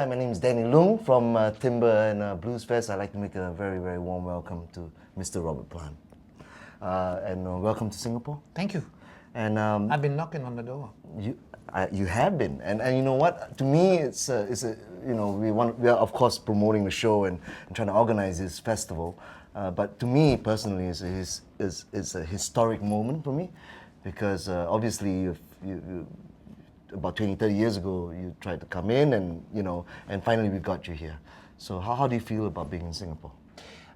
Hi, my name is Danny Lung from Timbre and Blues Fest. I'd like to make a very, very warm welcome to Mr. Robert Plant. Welcome to Singapore. Thank you. And I've been knocking on the door. You have been, and you know what? To me, it's a we are of course promoting the show and trying to organize this festival. But to me personally, it's a historic moment for me, because obviously you about 20, 30 years ago, you tried to come in and finally we got you here. So how do you feel about being in Singapore?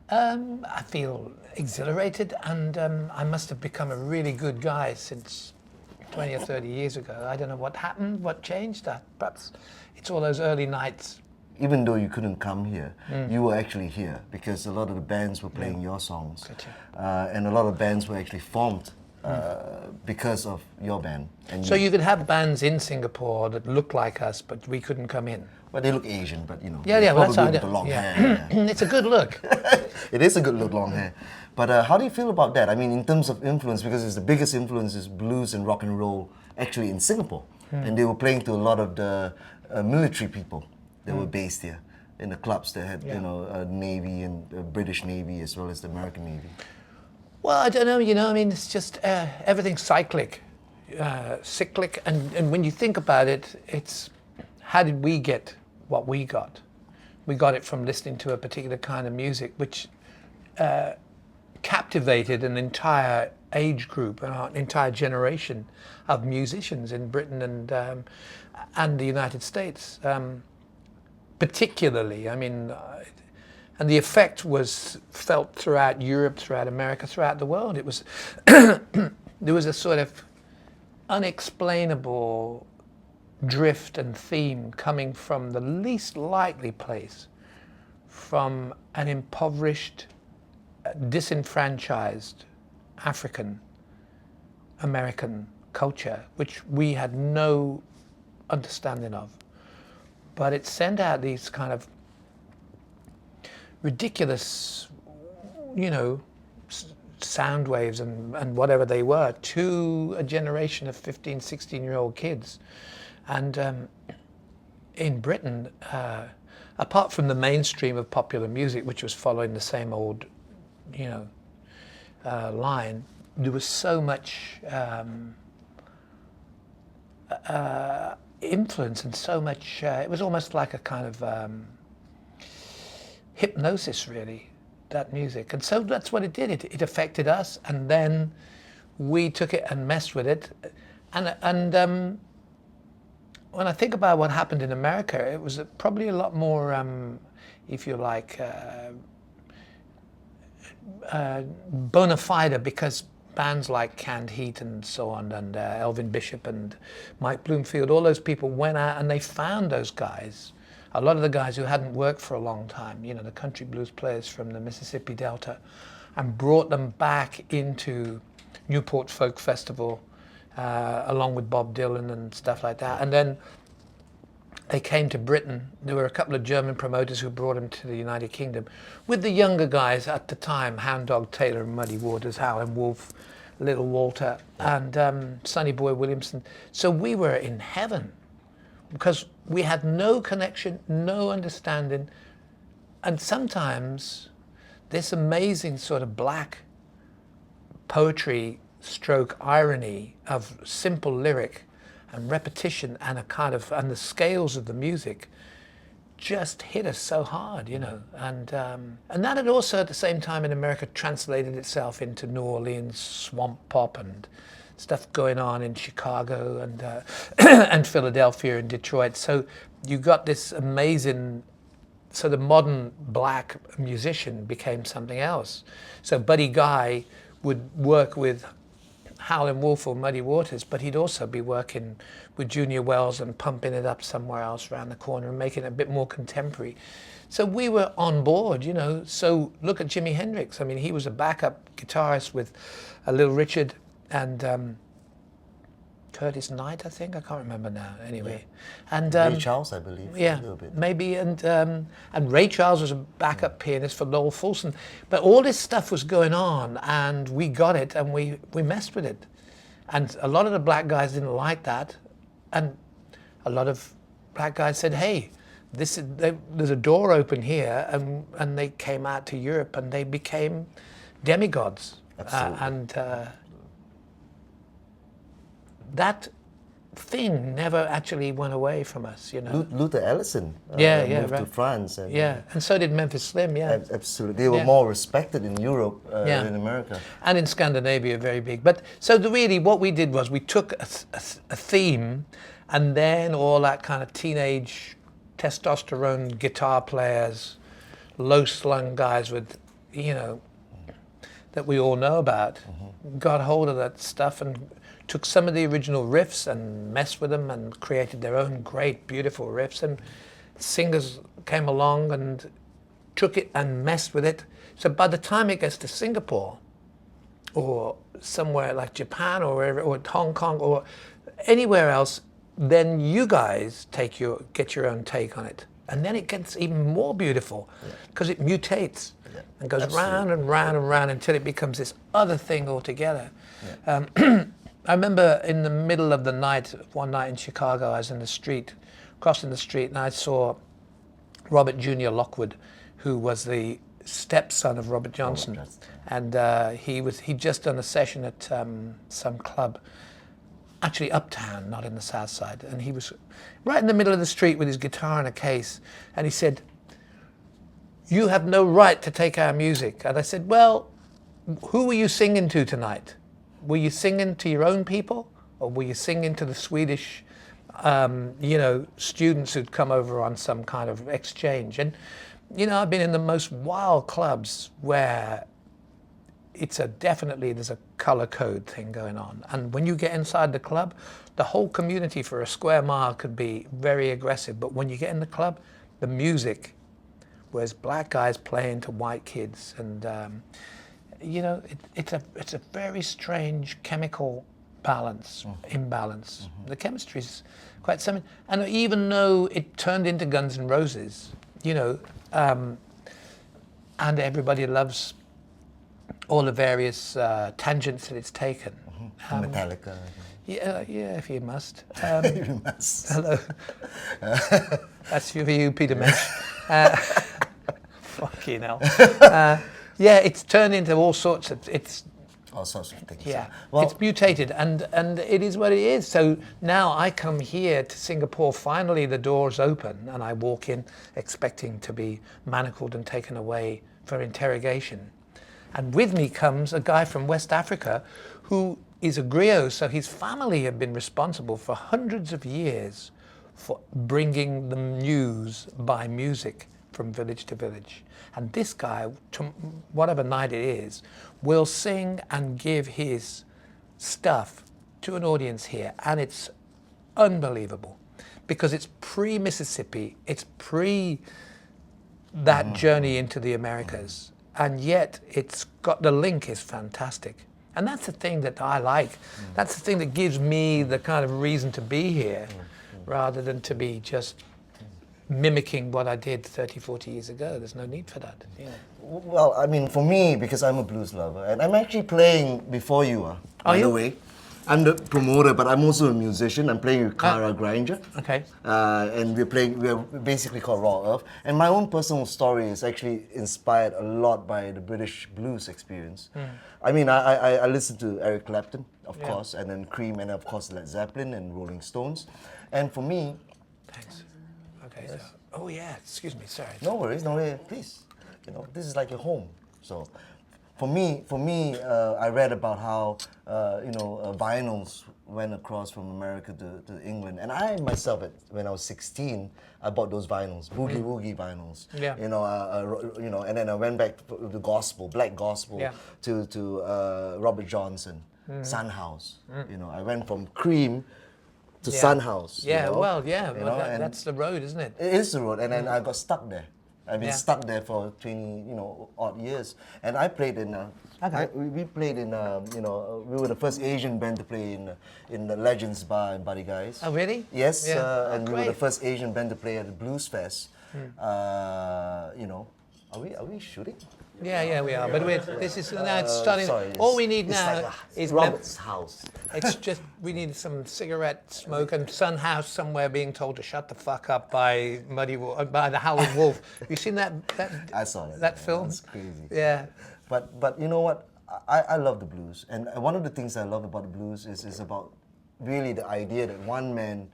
I feel exhilarated, and I must have become a really good guy since 20 or 30 years ago. I don't know what happened, what changed. Perhaps it's all those early nights. Even though you couldn't come here, you were actually here because a lot of the bands were playing your songs. Gotcha. And a lot of bands were actually formed because of your band. And so you could have bands in Singapore that look like us, but we couldn't come in. But they look Asian, but Yeah, well, that's how with the long hair. It's a good look. It is a good look, long hair. But how do you feel about that? I mean, in terms of influence, because it's the biggest influence is blues and rock and roll actually in Singapore. And they were playing to a lot of the military people that were based here in the clubs that had, Navy and British Navy as well as the American Navy. Well, I don't know, I mean, it's just everything's cyclic, and when you think about it, it's how did we get what we got? We got it from listening to a particular kind of music, which captivated an entire age group, an entire generation of musicians in Britain and the United States, particularly. I mean, and the effect was felt throughout Europe, throughout America, throughout the world. It was there was a sort of unexplainable drift and theme coming from the least likely place, from an impoverished, disenfranchised African American culture, which we had no understanding of. But it sent out these kind of ridiculous, sound waves and whatever they were to a generation of 15, 16-year-old kids. And in Britain, apart from the mainstream of popular music, which was following the same old, line, there was so much influence and so much, it was almost like a kind of hypnosis, really, that music. And so that's what it did. It affected us, and then we took it and messed with it. And when I think about what happened in America, it was probably a lot more, if you like, bona fide, because bands like Canned Heat and so on, and Elvin Bishop and Mike Bloomfield, all those people went out and they found those guys. A lot of the guys who hadn't worked for a long time, the country blues players from the Mississippi Delta, and brought them back into Newport Folk Festival, along with Bob Dylan and stuff like that. And then they came to Britain. There were a couple of German promoters who brought them to the United Kingdom with the younger guys at the time, Hound Dog Taylor and Muddy Waters, Howlin' Wolf, Little Walter, and Sonny Boy Williamson. So we were in heaven, because we had no connection, no understanding, and sometimes this amazing sort of black poetry stroke irony of simple lyric and repetition and and the scales of the music just hit us so hard, and that had also at the same time in America translated itself into New Orleans swamp pop and stuff going on in Chicago and and Philadelphia and Detroit. So you got this amazing, so the modern black musician became something else. So Buddy Guy would work with Howlin' Wolf or Muddy Waters, but he'd also be working with Junior Wells and pumping it up somewhere else around the corner and making it a bit more contemporary. So we were on board, So look at Jimi Hendrix. I mean, he was a backup guitarist with Little Richard and Curtis Knight, I think. I can't remember now. Anyway, and Ray Charles, I believe. Yeah, a little bit. maybe, and Ray Charles was a backup pianist for Lowell Fulson. But all this stuff was going on, and we got it, and we messed with it. And a lot of the black guys didn't like that, and a lot of black guys said, "Hey, there's a door open here, and they came out to Europe and they became demigods. Absolutely. That thing never actually went away from us, you know. Luther Allison moved to right. France. And, And so did Memphis Slim, absolutely. They were more respected in Europe than in America. And in Scandinavia, very big. But so really what we did was we took a theme, and then all that kind of teenage testosterone guitar players, low-slung guys with, you know, that we all know about, got hold of that stuff and took some of the original riffs and messed with them and created their own great, beautiful riffs. And singers came along and took it and messed with it. So by the time it gets to Singapore or somewhere like Japan or wherever, or Hong Kong or anywhere else, then you guys get your own take on it. And then it gets even more beautiful because it mutates and goes round and round and round until it becomes this other thing altogether. I remember in the middle of the night, one night in Chicago, I was in the street, crossing the street, and I saw Robert Jr. Lockwood, who was the stepson of Robert Johnson. And he'd just done a session at some club, actually uptown, not in the South Side. And he was right in the middle of the street with his guitar in a case. And he said, "You have no right to take our music." And I said, "Well, who were you singing to tonight? Were you singing to your own people, or were you singing to the Swedish, students who'd come over on some kind of exchange?" And, you know, I've been in the most wild clubs where there's a color code thing going on. And when you get inside the club, the whole community for a square mile could be very aggressive. But when you get in the club, the music, whereas black guys playing to white kids, and it's a very strange chemical imbalance. The chemistry is quite something. And even though it turned into Guns N' Roses, and everybody loves all the various tangents that it's taken. Metallica. Yeah, if you must. You must. Hello. That's for you, Peter Mensch. Fucking hell. It's turned into all sorts of things. Yeah. Well, it's mutated, and it is what it is. So now I come here to Singapore, finally the door's open, and I walk in expecting to be manacled and taken away for interrogation. And with me comes a guy from West Africa who is a griot, so his family have been responsible for hundreds of years for bringing the news by music from village to village. And this guy, whatever night it is, will sing and give his stuff to an audience here. And it's unbelievable because it's pre-Mississippi, it's pre that journey into the Americas. And yet the link is fantastic. And that's the thing that I like. That's the thing that gives me the kind of reason to be here rather than to be just mimicking what I did 30, 40 years ago. There's no need for that. Yeah. Well, I mean, for me, because I'm a blues lover, and I'm actually playing before you are, by the way. I'm the promoter, but I'm also a musician. I'm playing with Cara Granger. Okay. And we're basically called Raw Earth. And my own personal story is actually inspired a lot by the British blues experience. I mean, I listened to Eric Clapton, of course, and then Cream, and of course Led Zeppelin and Rolling Stones. And for me... Thanks. Okay. Yes. So, excuse me, sorry. No worries, please. This is like your home. So... For me, I read about how vinyls went across from America to England, and I myself, when I was 16, I bought those vinyls, boogie woogie vinyls. Yeah. And then I went back to the gospel, black gospel, to Robert Johnson, Sun House. I went from Cream to Sun House. That's the road, isn't it? It is the road, and then I got stuck there. I've been stuck there for 20, odd years. And I played in, we played in, we were the first Asian band to play in the Legends Bar in Buddy Guys. Oh, really? Yes, and we were the first Asian band to play at the Blues Fest. Are we shooting? Yeah, we are. But this is now it's starting. Sorry, all we need it's now like is Robert's house. It's just we need some cigarette smoke and Son House somewhere being told to shut the fuck up by by the Howling Wolf. You seen that I saw that. that film? That's crazy. Yeah. But you know what? I love the blues, and one of the things I love about the blues is about really the idea that one man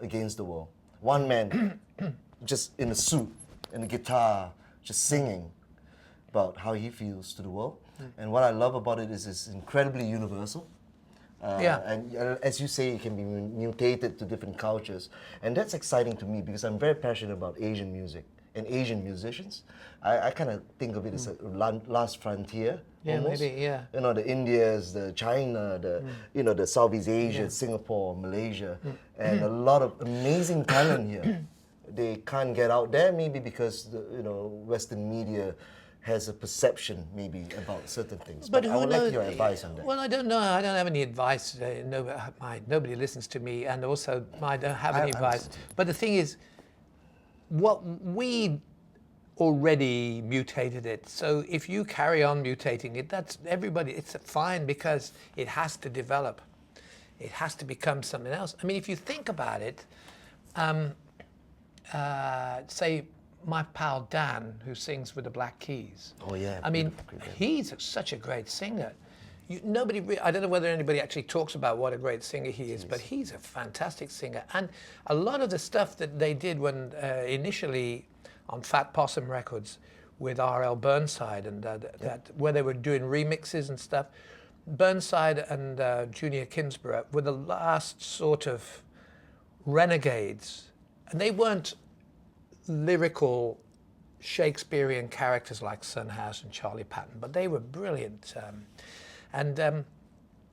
against the world, one man just in a suit and a guitar, just singing about how he feels to the world. And what I love about it is it's incredibly universal. Yeah. And as you say, it can be mutated to different cultures. And that's exciting to me because I'm very passionate about Asian music and Asian musicians. I kind of think of it as a last frontier. Yeah, almost. maybe, yeah. You know, the Indias, the China, the Southeast Asia, Singapore, Malaysia, and a lot of amazing talent here. They can't get out there maybe because Western media has a perception maybe about certain things. But I would like your advice on that. Well, I don't know. I don't have any advice. Nobody listens to me, and also I don't have any advice. But the thing is, what we already mutated it. So if you carry on mutating it, that's everybody. It's fine because it has to develop. It has to become something else. I mean, if you think about it, say my pal Dan, who sings with the Black Keys. Oh yeah. I mean, he's such a great singer. I don't know whether anybody actually talks about what a great singer he is, but he's a fantastic singer. And a lot of the stuff that they did when initially on Fat Possum Records with R.L. Burnside and that where they were doing remixes and stuff, Burnside and Junior Kinsborough were the last sort of renegades. And they weren't lyrical Shakespearean characters like Son House and Charlie Patton, but they were brilliant. And a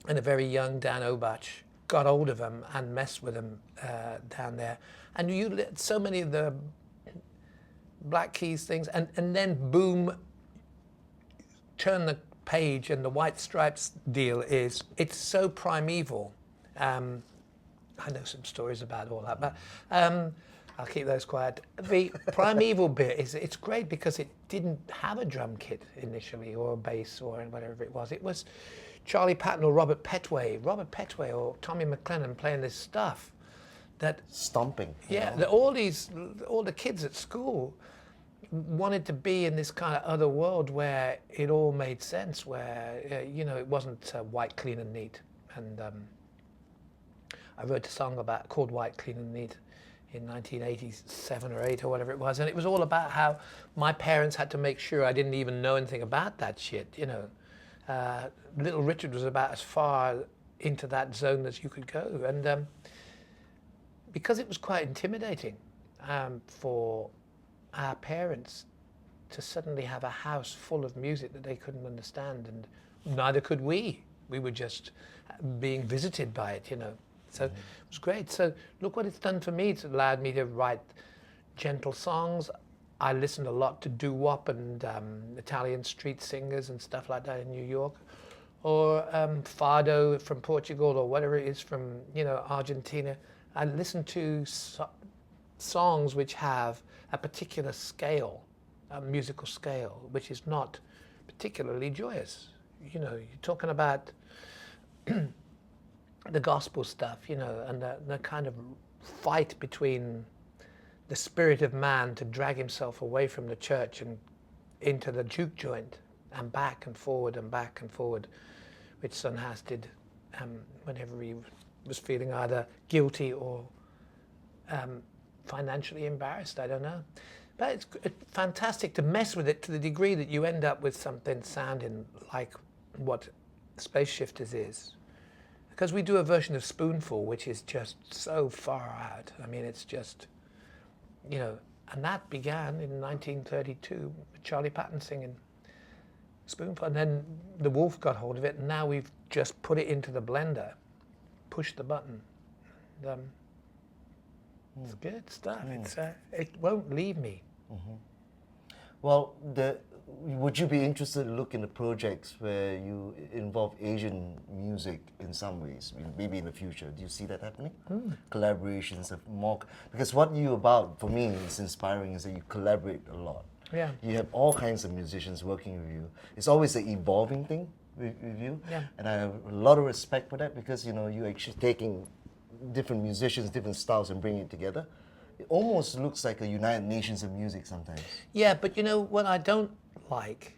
very young Dan Obach got hold of them and messed with them down there. And so many of the Black Keys things, and then boom, turn the page, and the White Stripes deal it's so primeval. I know some stories about all that, but I'll keep those quiet. The primeval bit it's great because it didn't have a drum kit initially or a bass or whatever it was. It was Charlie Patton or Robert Petway or Tommy McLennan playing this stuff that stomping. Yeah, all the kids at school wanted to be in this kind of other world where it all made sense, where it wasn't white, clean and neat. And I wrote a song called White, Clean and Neat in 1987 or 8 or whatever it was, and it was all about how my parents had to make sure I didn't even know anything about that shit. Little Richard was about as far into that zone as you could go, and because it was quite intimidating for our parents to suddenly have a house full of music that they couldn't understand, and neither could we. We were just being visited by it, So it was great. So look what it's done for me. It's allowed me to write gentle songs. I listened a lot to doo-wop and Italian street singers and stuff like that in New York, or fado from Portugal, or whatever it is from Argentina. I listen to songs which have a particular scale, a musical scale, which is not particularly joyous. You're talking about the gospel stuff, and the kind of fight between the spirit of man to drag himself away from the church and into the juke joint and back and forward, which Son House did whenever he was feeling either guilty or financially embarrassed, I don't know. But it's fantastic to mess with it to the degree that you end up with something sounding like what Space Shifters is. Because we do a version of Spoonful, which is just so far out. I mean, it's just, and that began in 1932 with Charlie Patton singing Spoonful. And then the Wolf got hold of it, and now we've just put it into the blender, pushed the button. And, it's good stuff. It won't leave me. Well, would you be interested to look into projects where you involve Asian music in some ways, maybe in the future? Do you see that happening? Collaborations of more, because what you about for me is inspiring is that you collaborate a lot. Yeah. You have all kinds of musicians working with you. It's always an evolving thing with you, Yeah. and I have a lot of respect for that because you're actually taking different musicians, different styles, and bringing it together. It almost looks like a United Nations of music sometimes. Yeah, but you know what I don't like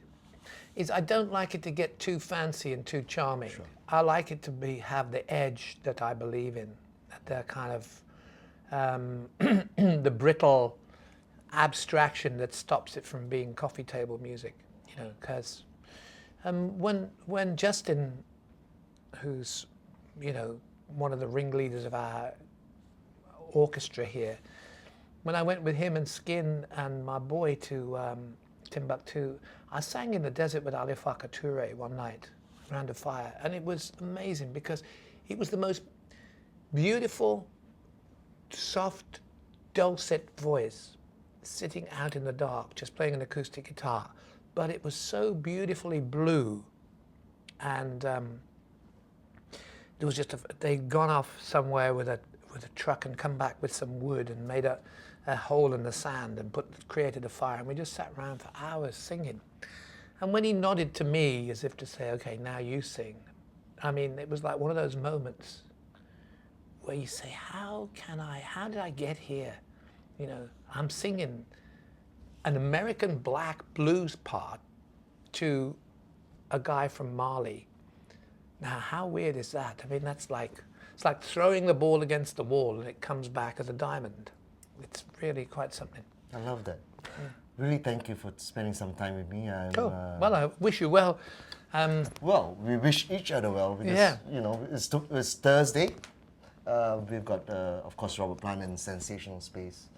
is I don't like it to get too fancy and too charming. Sure. I like it to have the edge that I believe in, the kind of the brittle abstraction that stops it from being coffee table music. Because when Justin, who's one of the ringleaders of our orchestra here, when I went with him and Skin and my boy to Timbuktu, I sang in the desert with Ali Farka Touré one night around a fire, and it was amazing because it was the most beautiful, soft, dulcet voice sitting out in the dark, just playing an acoustic guitar, but it was so beautifully blue, and there was just they'd gone off somewhere with a truck and come back with some wood and made a hole in the sand and created a fire, and we just sat around for hours singing. And when he nodded to me as if to say, okay, now you sing, I mean, it was like one of those moments where you say, how did I get here? I'm singing an American black blues part to a guy from Mali. Now, how weird is that? I mean, it's like throwing the ball against the wall and it comes back as a diamond. It's really quite something. I love that. Really, thank you for spending some time with me. Well, I wish you well. Well, we wish each other well because it's Thursday. We've got, of course, Robert Plant and Sensational Space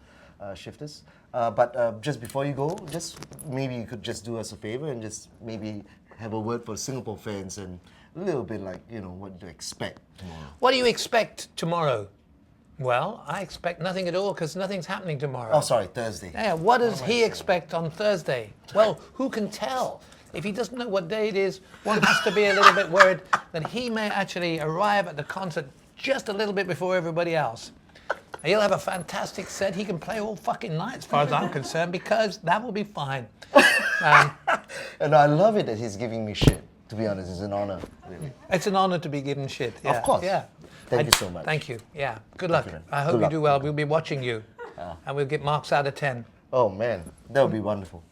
Shifters. But just before you go, just maybe you could just do us a favor and just maybe have a word for Singapore fans and a little bit like, what to expect tomorrow. What do you expect tomorrow? Well, I expect nothing at all because nothing's happening tomorrow. Oh, sorry, Thursday. Yeah, what does he expect on Thursday? Well, who can tell? If he doesn't know what day it is, one has to be a little bit worried that he may actually arrive at the concert just a little bit before everybody else. He'll have a fantastic set. He can play all fucking night as far as I'm concerned because that will be fine. And I love it that he's giving me shit. To be honest, it's an honor, really. It's an honor to be given shit. Yeah. Of course. Yeah. Thank you so much. Thank you. Yeah. Good luck. man. I hope Good you luck. do well. We'll be watching you. And we'll get marks out of 10. Oh, man, that would be wonderful.